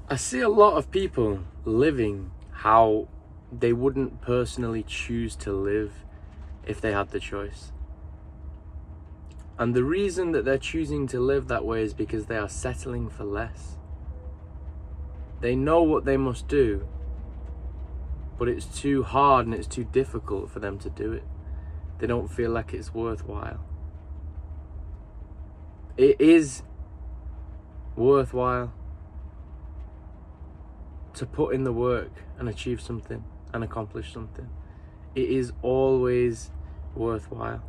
I see a lot of people living how they wouldn't personally choose to live if they had the choice. And the reason that they're choosing to live that way is because they are settling for less. They know what they must do, but it's too hard and it's too difficult for them to do it. They don't feel like it's worthwhile. It is worthwhile to put in the work and achieve something and accomplish something. It is always worthwhile.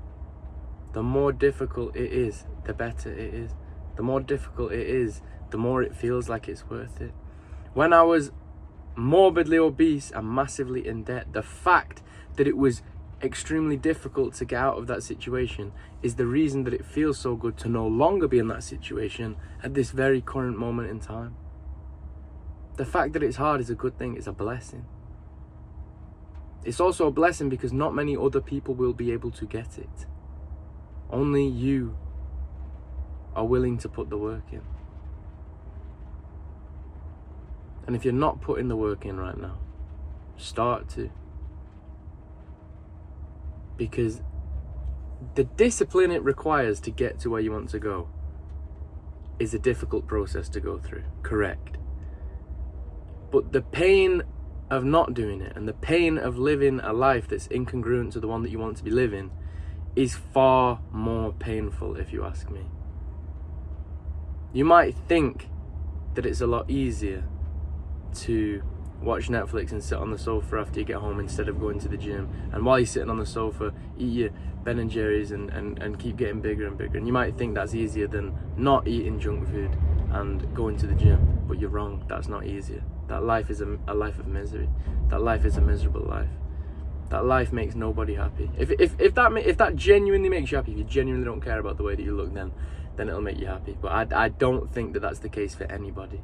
The more difficult it is, the better it is. The more difficult it is, the more it feels like it's worth it. When I was morbidly obese and massively in debt, the fact that it was extremely difficult to get out of that situation is the reason that it feels so good to no longer be in that situation at this very current moment in time. The fact that it's hard is a good thing, it's a blessing. It's also a blessing because not many other people will be able to get it. Only you are willing to put the work in. And if you're not putting the work in right now, start to. Because the discipline it requires to get to where you want to go is a difficult process to go through, correct. But the pain of not doing it and the pain of living a life that's incongruent to the one that you want to be living is far more painful, if you ask me. You might think that it's a lot easier to watch Netflix and sit on the sofa after you get home instead of going to the gym, and while you're sitting on the sofa eat your Ben and Jerry's and keep getting bigger and bigger. And you might think that's easier than not eating junk food and going to the gym, but you're wrong. That's not easier. That life is a life of misery. That life is a miserable life. That life makes nobody happy. If that genuinely makes you happy, if you genuinely don't care about the way that you look, then it'll make you happy. But I don't think that that's the case for anybody.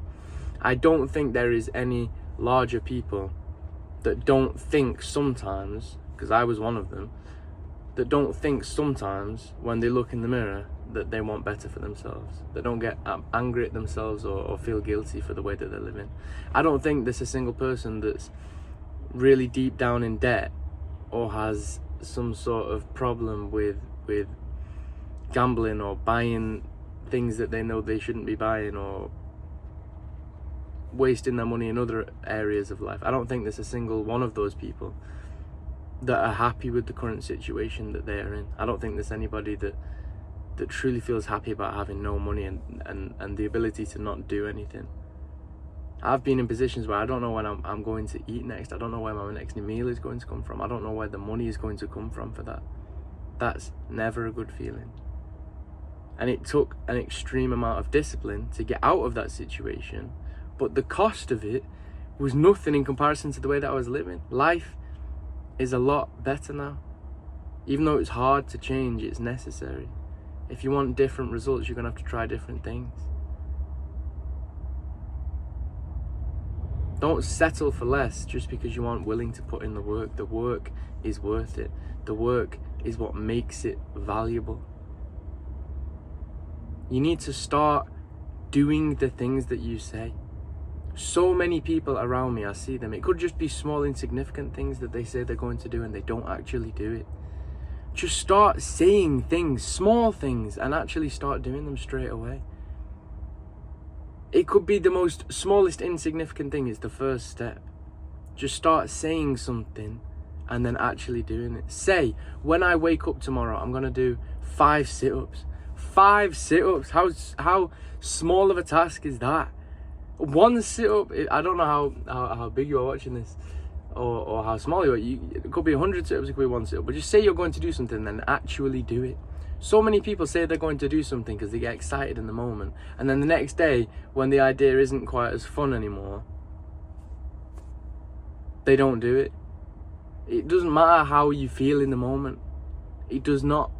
I don't think there is any larger people that don't think sometimes, because I was one of them, that don't think sometimes when they look in the mirror that they want better for themselves. They don't get angry at themselves or feel guilty for the way that they're living. I don't think there's a single person that's really deep down in debt or has some sort of problem with gambling or buying things that they know they shouldn't be buying or wasting their money in other areas of life. I don't think there's a single one of those people that are happy with the current situation that they are in. I don't think there's anybody that truly feels happy about having no money and the ability to not do anything. I've been in positions where I don't know when I'm going to eat next. I don't know where my next meal is going to come from. I don't know where the money is going to come from for that. That's never a good feeling. And it took an extreme amount of discipline to get out of that situation. But the cost of it was nothing in comparison to the way that I was living. Life is a lot better now. Even though it's hard to change, it's necessary. If you want different results, you're going to have to try different things. Don't settle for less just because you aren't willing to put in the work. The work is worth it. The work is what makes it valuable. You need to start doing the things that you say. So many people around me, I see them. It could just be small, insignificant things that they say they're going to do and they don't actually do it. Just start saying things, small things, and actually start doing them straight away. It could be the most smallest, insignificant thing. It's the first step. Just start saying something and then actually doing it. Say, when I wake up tomorrow, I'm going to do 5 sit-ups. 5 sit-ups. How small of a task is that? One sit-up, I don't know how big you are watching this or how small you are. It could be 100 sit-ups, it could be 1 sit-up. But just say you're going to do something and then actually do it. So many people say they're going to do something because they get excited in the moment. And then the next day, when the idea isn't quite as fun anymore, they don't do it. It doesn't matter how you feel in the moment. It does not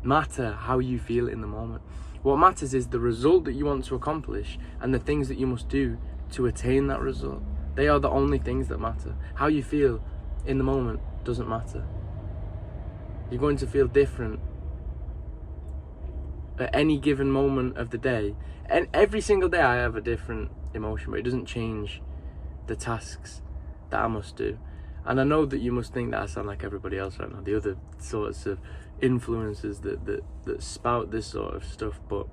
matter how you feel in the moment. What matters is the result that you want to accomplish and the things that you must do to attain that result. They are the only things that matter. How you feel in the moment doesn't matter. You're going to feel different at any given moment of the day. And every single day I have a different emotion, but it doesn't change the tasks that I must do. And I know that you must think that I sound like everybody else right now, the other sorts of influencers that spout this sort of stuff, but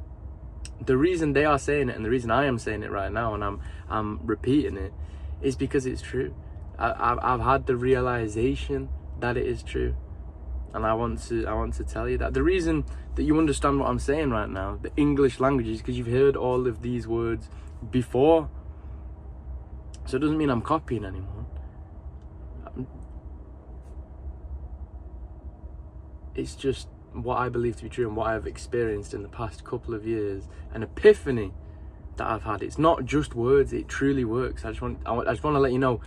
the reason they are saying it and the reason I am saying it right now and I'm repeating it is because it's true. I've had the realization that it is true, and I want to tell you that. The reason that you understand what I'm saying right now, the English language, is because you've heard all of these words before. So it doesn't mean I'm copying anyone. It's just what I believe to be true and what I've experienced in the past couple of years, an epiphany that I've had. It's not just words, it truly works. I just want to let you know,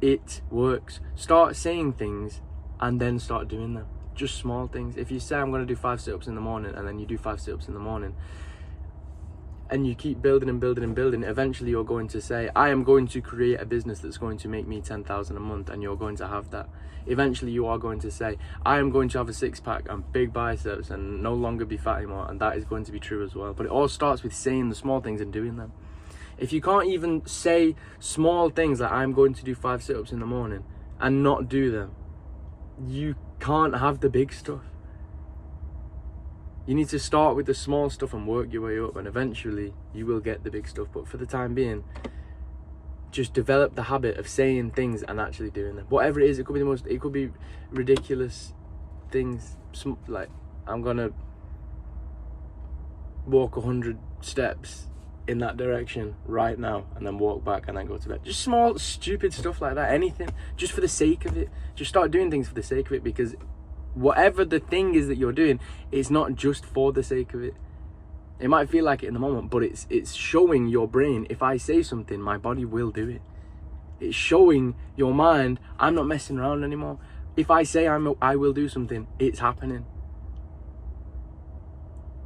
it works. Start saying things and then start doing them. Just small things. If you say I'm going to do 5 sit-ups in the morning, and then you do 5 sit-ups in the morning, and you keep building and building and building, eventually you're going to say, I am going to create a business that's going to make me 10,000 a month, and you're going to have that. Eventually you are going to say, I am going to have a 6-pack and big biceps and no longer be fat anymore, and that is going to be true as well. But it all starts with saying the small things and doing them. If you can't even say small things like I'm going to do 5 sit-ups in the morning and not do them, you can't have the big stuff. You need to start with the small stuff and work your way up, and eventually you will get the big stuff. But for the time being, just develop the habit of saying things and actually doing them. Whatever it is, it could be ridiculous things, like I'm gonna walk 100 steps in that direction right now and then walk back and then go to bed. Just small stupid stuff like that. Anything, just for the sake of it. Just start doing things for the sake of it, because whatever the thing is that you're doing, it's not just for the sake of it. It might feel like it in the moment, but it's showing your brain, if I say something, my body will do it. It's showing your mind, I'm not messing around anymore. If I say I will do something, it's happening.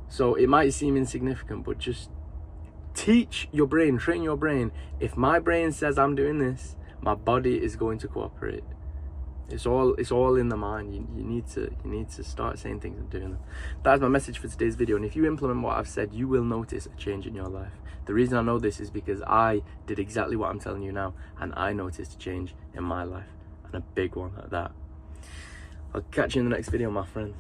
So it might seem insignificant, but just teach your brain, train your brain. If my brain says I'm doing this, my body is going to cooperate. It's all in the mind. You need to start saying things and doing them. That's my message for today's video. And if you implement what I've said, you will notice a change in your life. The reason I know this is because I did exactly what I'm telling you now, and I noticed a change in my life, and a big one at that. I'll catch you in the next video, my friends.